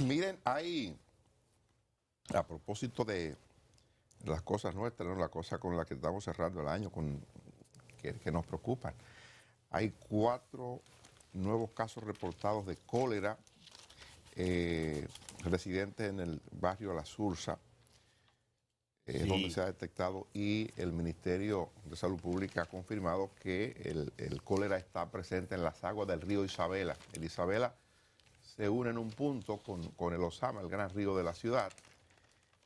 Miren, a propósito de las cosas nuestras, ¿no? La cosa con la que estamos cerrando el año, que nos preocupan. Hay 4 nuevos casos reportados de cólera, residentes en el barrio La Sursa, donde se ha detectado, y el Ministerio de Salud Pública ha confirmado que el cólera está presente en las aguas del río Isabela. El Isabela se une en un punto con el Osama, el gran río de la ciudad.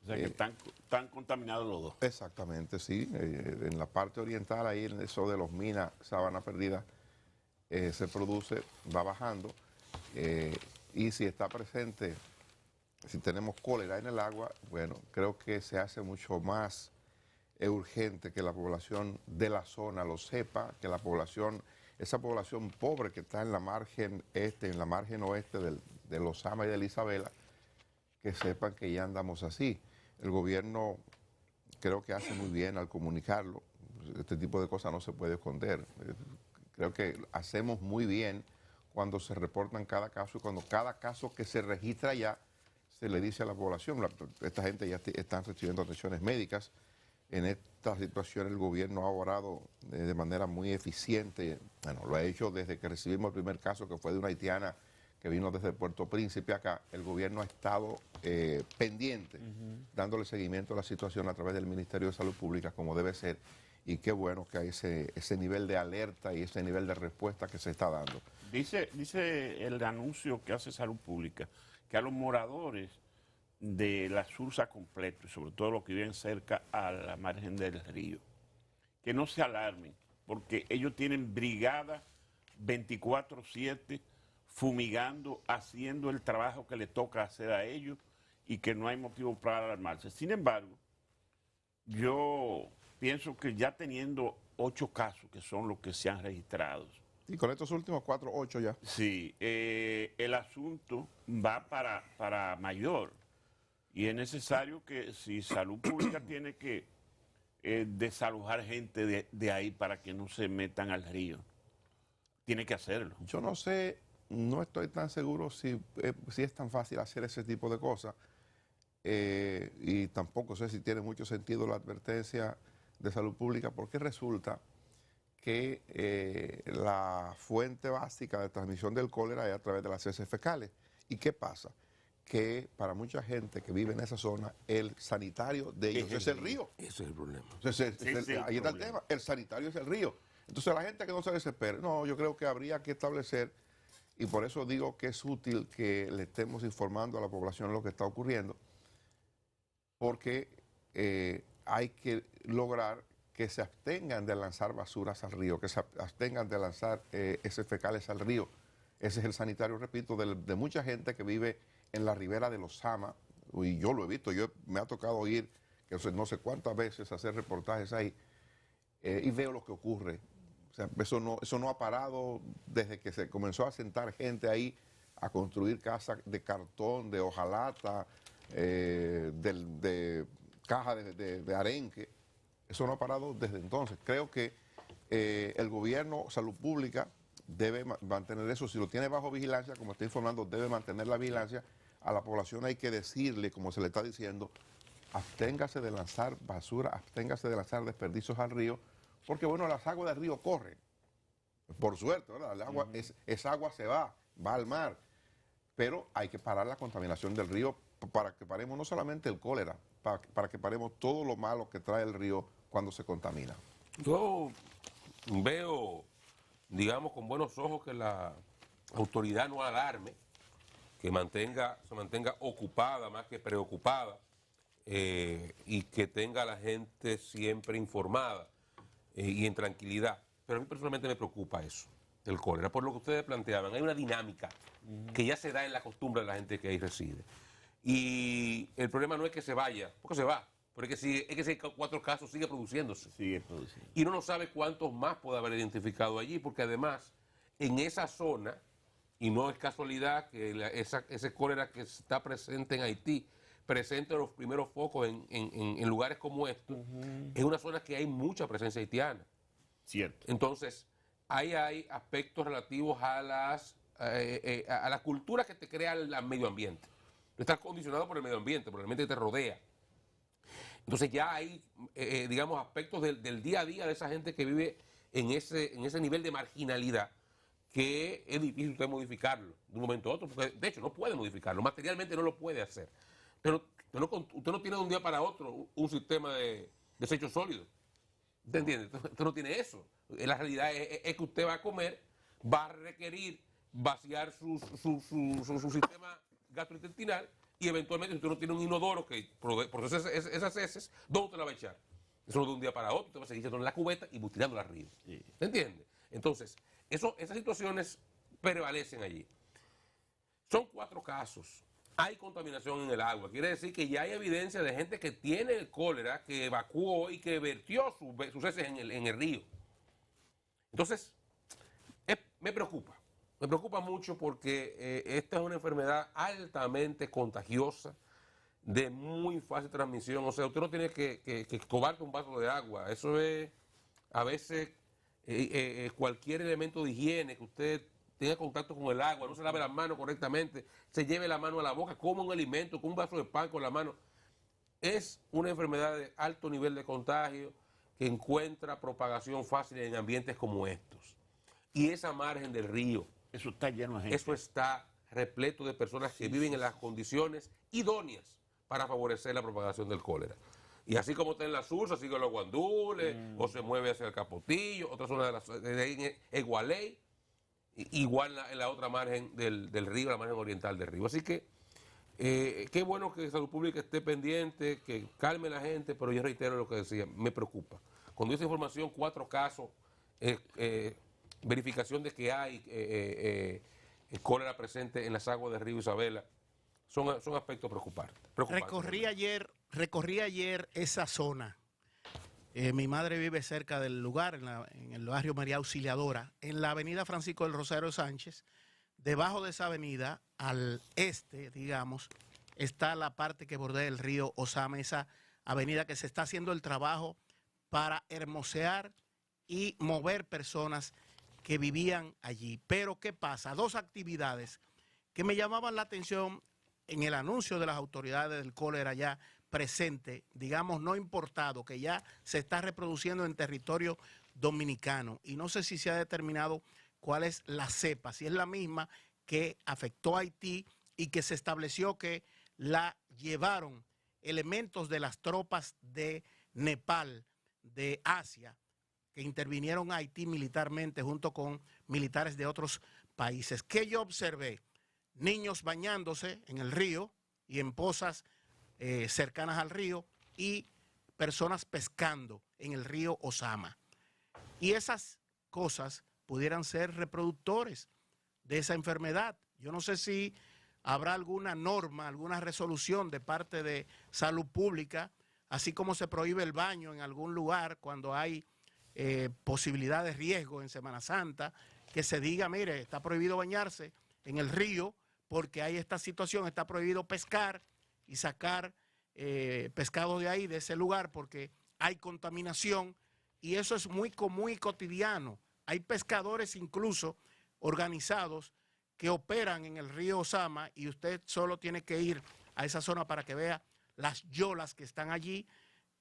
O sea que están contaminados los dos. Exactamente, sí. En la parte oriental, ahí en eso de los Minas, Sabana Perdida, se produce, va bajando. Y si está presente, si tenemos cólera en el agua, bueno, creo que se hace mucho más urgente que la población de la zona lo sepa, que la población, esa población pobre que está en la margen este, en la margen oeste del Osama y del Isabela, que sepan que ya andamos así. El gobierno creo que hace muy bien al comunicarlo. Este tipo de cosas no se puede esconder. Creo que hacemos muy bien cuando se reportan cada caso y cuando cada caso que se registra ya se le dice a la población. Esta gente ya están recibiendo atenciones médicas. En esta situación el gobierno ha obrado de manera muy eficiente. Bueno, lo ha hecho desde que recibimos el primer caso, que fue de una haitiana que vino desde Puerto Príncipe acá. El gobierno ha estado pendiente, dándole seguimiento a la situación a través del Ministerio de Salud Pública, como debe ser. Y qué bueno que hay ese nivel de alerta y ese nivel de respuesta que se está dando. Dice el anuncio que hace Salud Pública que a los moradores de la Sursa completo, y sobre todo los que viven cerca a la margen del río, que no se alarmen, porque ellos tienen brigada 24/7 fumigando, haciendo el trabajo que le toca hacer a ellos y que no hay motivo para alarmarse. Sin embargo, yo pienso que ya teniendo 8 casos, que son los que se han registrado. Y con estos últimos 4, 8 ya. Sí, el asunto va para mayor. Y es necesario que si Salud Pública tiene que desalojar gente de ahí para que no se metan al río, tiene que hacerlo. Yo no sé, no estoy tan seguro si es tan fácil hacer ese tipo de cosas. Y tampoco sé si tiene mucho sentido la advertencia de Salud Pública, porque resulta que la fuente básica de transmisión del cólera es a través de las heces fecales. ¿Y qué pasa? Que para mucha gente que vive en esa zona, el sanitario de ellos es el río. Ese es el problema. Ahí está el tema, el sanitario es el río. Entonces la gente que no se desespere, no, yo creo que habría que establecer, y por eso digo que es útil que le estemos informando a la población lo que está ocurriendo, porque hay que lograr que se abstengan de lanzar basuras al río, que se abstengan de lanzar heces fecales al río. Ese es el sanitario, repito, de mucha gente que vive en la ribera de los Sama, y yo lo he visto, me ha tocado ir no sé cuántas veces hacer reportajes ahí, y veo lo que ocurre. O sea, eso no ha parado desde que se comenzó a sentar gente ahí a construir casas de cartón, de hojalata, de caja de arenque. Eso no ha parado desde entonces. Creo que el gobierno, Salud Pública, debe mantener eso. Si lo tiene bajo vigilancia, como está informando, debe mantener la vigilancia. A la población hay que decirle, como se le está diciendo, absténgase de lanzar basura, absténgase de lanzar desperdicios al río, porque bueno, las aguas del río corren. Por suerte, ¿verdad? El agua, esa agua se va al mar. Pero hay que parar la contaminación del río para que paremos no solamente el cólera, para que paremos todo lo malo que trae el río cuando se contamina. Yo veo, digamos, con buenos ojos que la autoridad no alarme, que se mantenga ocupada más que preocupada, y que tenga a la gente siempre informada y en tranquilidad. Pero a mí personalmente me preocupa eso, el cólera, por lo que ustedes planteaban. Hay una dinámica que ya se da en la costumbre de la gente que ahí reside. Y el problema no es que se vaya, porque se va, pero es que si hay 4 casos sigue produciéndose. Sigue produciendo. Y uno no sabe cuántos más puede haber identificado allí, porque además en esa zona, y no es casualidad que ese cólera que está presente en Haití, presente en los primeros focos en lugares como estos, es una zona que hay mucha presencia haitiana. Cierto. Entonces, ahí hay aspectos relativos a la cultura que te crea el medio ambiente. estás condicionado por el medio ambiente, por el ambiente que te rodea. Entonces ya hay, digamos, aspectos del día a día de esa gente que vive en ese nivel de marginalidad que es difícil usted modificarlo de un momento a otro, porque de hecho no puede modificarlo, materialmente no lo puede hacer. Pero usted no tiene de un día para otro un sistema de desechos sólidos. ¿Usted entiende? Usted no tiene eso. La realidad es que usted va a comer, va a requerir vaciar su sistema gastrointestinal y eventualmente si usted no tiene un inodoro que procese esas heces, ¿dónde usted la va a echar? Eso no de un día para otro, usted va a seguir echando en la cubeta y tirándola arriba. Sí. ¿Se entiende? Entonces, esas situaciones prevalecen allí. Son 4 casos. Hay contaminación en el agua. Quiere decir que ya hay evidencia de gente que tiene el cólera, que evacuó y que vertió sus heces en el río. Entonces, me preocupa. Me preocupa mucho porque esta es una enfermedad altamente contagiosa, de muy fácil transmisión. O sea, usted no tiene que cobarte un vaso de agua. Eso es, a veces, cualquier elemento de higiene que usted tenga contacto con el agua, no se lave las manos correctamente, se lleve la mano a la boca, coma un alimento con un vaso de pan con la mano. Es una enfermedad de alto nivel de contagio que encuentra propagación fácil en ambientes como estos. Y esa margen del río, eso está lleno de gente. Eso está repleto de personas que viven en las condiciones idóneas para favorecer la propagación del cólera. Y así como está en la Sursa, sigue los Guandules, o se mueve hacia el Capotillo, otra zona de Egualey, igual en la otra margen del río, la margen oriental del río. Así que qué bueno que Salud Pública esté pendiente, que calme la gente, pero yo reitero lo que decía, me preocupa. Cuando esa información, 4 casos, verificación de que hay cólera presente en las aguas del río Isabela, son aspectos preocupantes. Recorrí ayer esa zona. Mi madre vive cerca del lugar, en el barrio María Auxiliadora, en la avenida Francisco del Rosario Sánchez. Debajo de esa avenida, al este, digamos, está la parte que bordea el río Osama, esa avenida que se está haciendo el trabajo para hermosear y mover personas que vivían allí. Pero ¿qué pasa? 2 actividades que me llamaban la atención en el anuncio de las autoridades del cólera ya presente, digamos no importado, que ya se está reproduciendo en territorio dominicano. Y no sé si se ha determinado cuál es la cepa, si es la misma que afectó a Haití y que se estableció que la llevaron elementos de las tropas de Nepal, de Asia, que intervinieron a Haití militarmente junto con militares de otros países. ¿Qué yo observé? Niños bañándose en el río y en pozas cercanas al río y personas pescando en el río Osama. Y esas cosas pudieran ser reproductores de esa enfermedad. Yo no sé si habrá alguna norma, alguna resolución de parte de Salud Pública, así como se prohíbe el baño en algún lugar cuando hay posibilidad de riesgo en Semana Santa, que se diga, mire, está prohibido bañarse en el río porque hay esta situación, está prohibido pescar y sacar pescado de ahí, de ese lugar, porque hay contaminación y eso es muy común y cotidiano. Hay pescadores incluso organizados que operan en el río Osama y usted solo tiene que ir a esa zona para que vea las yolas que están allí,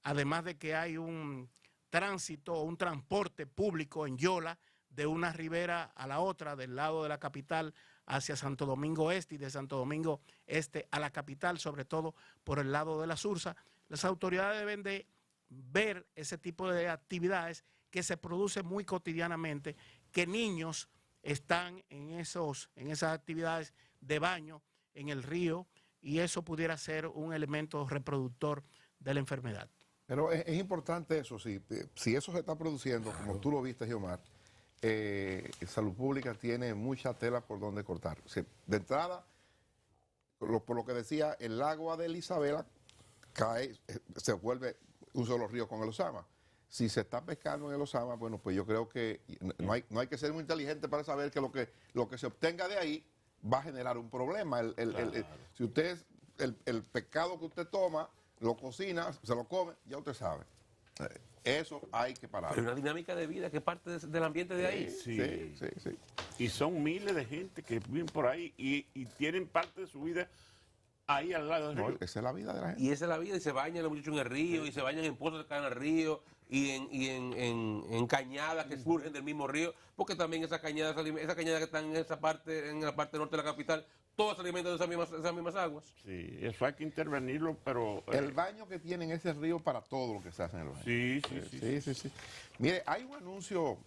además de que hay un tránsito o un transporte público en yola de una ribera a la otra, del lado de la capital hacia Santo Domingo Este y de Santo Domingo Este a la capital, sobre todo por el lado de la Sursa. Las autoridades deben de ver ese tipo de actividades que se producen muy cotidianamente, que niños están en esas actividades de baño en el río y eso pudiera ser un elemento reproductor de la enfermedad. Pero es importante eso, sí. Si eso se está produciendo, como tú lo viste, Giomar, Salud Pública tiene mucha tela por donde cortar. O sea, de entrada, por lo que decía, el agua de Isabela cae, se vuelve un solo río con el Osama. Si se está pescando en el Osama, bueno, pues yo creo que no hay que ser muy inteligente para saber que lo que se obtenga de ahí va a generar un problema. Si usted, el pescado que usted toma, lo cocina, se lo come, ya usted sabe. Eso hay que parar. Pero una dinámica de vida que es parte del ambiente de ahí. Sí. Y son miles de gente que viven por ahí y tienen parte de su vida ahí al lado del No, río. esa es la vida de la gente. Y esa es la vida, y se bañan los muchachos en el río, y se bañan en pozos que caen al río, en cañadas que surgen del mismo río, porque también esas cañadas que están en esa parte, en la parte norte de la capital, todas se alimentan de esas mismas aguas. Sí, eso hay que intervenirlo, pero... El baño que tienen ese río para todo lo que se hace en el baño. sí. Sí. Mire, hay un anuncio